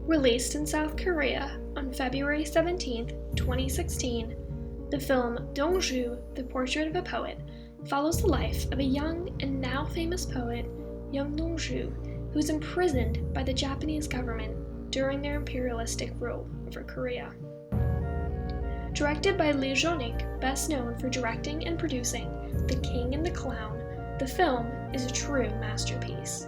Released in South Korea on February 17, 2016, the film DONGJU, The Portrait of a Poet, follows the life of a young and now famous poet, DONGJU, who is imprisoned by the Japanese government during their imperialistic rule over Korea. Directed by Lee Jonik, best known for directing and producing The King and the Clown, the film is a true masterpiece.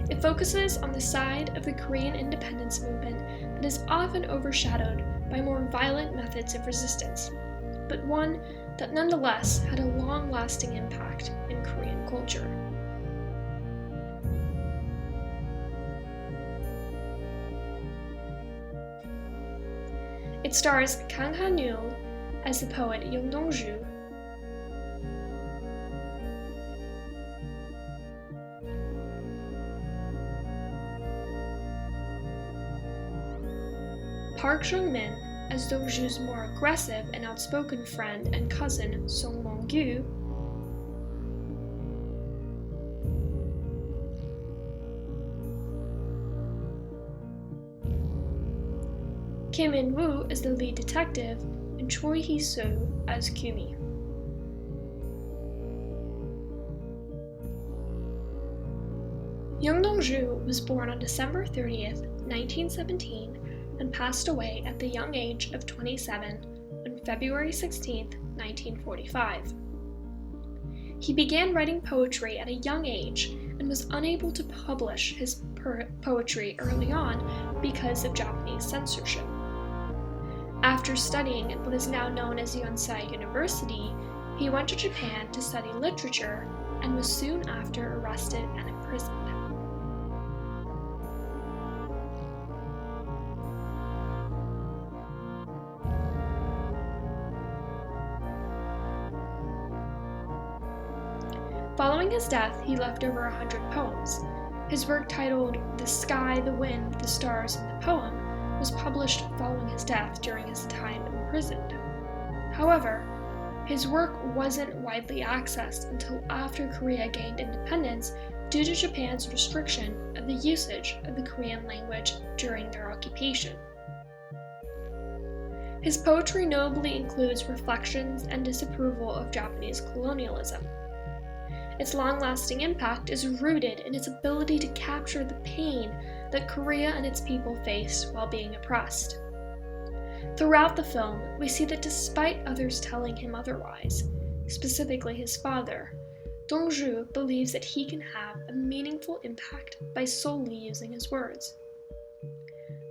It focuses on the side of the Korean independence movement that is often overshadowed by more violent methods of resistance, but one that nonetheless had a long-lasting impact in Korean culture. It stars Kang Han-yeol as the poet DONGJU, Park Jung-min as DONGJU's more aggressive and outspoken friend and cousin DONGJU, Kim In-woo as the lead detective, and Choi Hee-soo as Kumi. DONGJU was born on December 30th, 1917, and passed away at the young age of 27 on February 16, 1945. He began writing poetry at a young age and was unable to publish his poetry early on because of Japanese censorship. After studying at what is now known as Yonsei University, he went to Japan to study literature and was soon after arrested and imprisoned. Following his death, he left over 100 poems. His work titled The Sky, the Wind, the Stars, and the Poem was published following his death during his time imprisoned. However, his work wasn't widely accessed until after Korea gained independence due to Japan's restriction of the usage of the Korean language during their occupation. His poetry notably includes reflections and disapproval of Japanese colonialism. Its long-lasting impact is rooted in its ability to capture the pain that Korea and its people faced while being oppressed. Throughout the film, we see that despite others telling him otherwise, specifically his father, DONGJU believes that he can have a meaningful impact by solely using his words.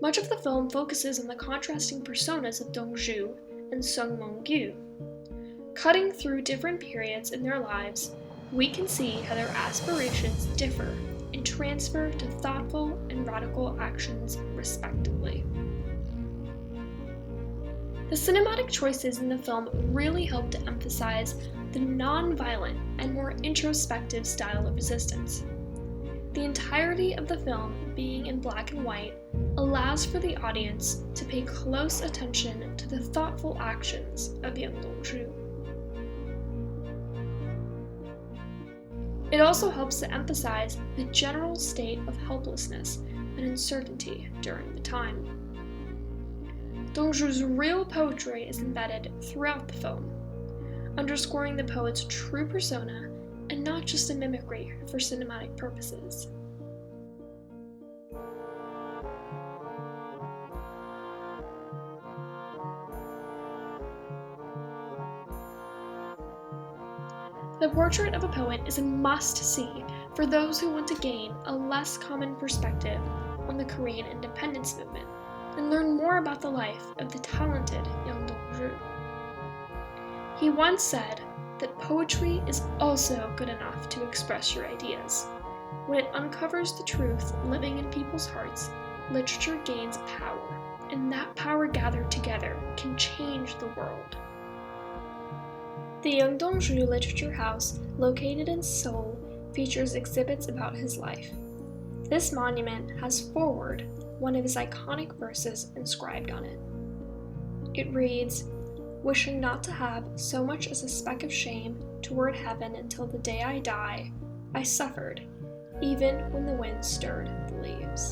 Much of the film focuses on the contrasting personas of DONGJU and DONGJU. Cutting through different periods in their lives, we can see how their aspirations differ and transfer to thoughtful and radical actions, respectively. The cinematic choices in the film really help to emphasize the non-violent and more introspective style of resistance. The entirety of the film, being in black and white, allows for the audience to pay close attention to the thoughtful actions of young DONGJU. It also helps to emphasize the general state of helplessness and uncertainty during the time. DONGJU's real poetry is embedded throughout the film, underscoring the poet's true persona and not just a mimicry for cinematic purposes. The Portrait of a Poet is a must-see for those who want to gain a less common perspective on the Korean independence movement and learn more about the life of the talented young DONGJU. He once said that poetry is also good enough to express your ideas. When it uncovers the truth living in people's hearts, literature gains power, and that power gathered together can change the world. The Young DONGJU Literature House, located in Seoul, features exhibits about his life. This monument has forward one of his iconic verses inscribed on it. It reads, "Wishing not to have so much as a speck of shame toward heaven until the day I die, I suffered, even when the wind stirred the leaves."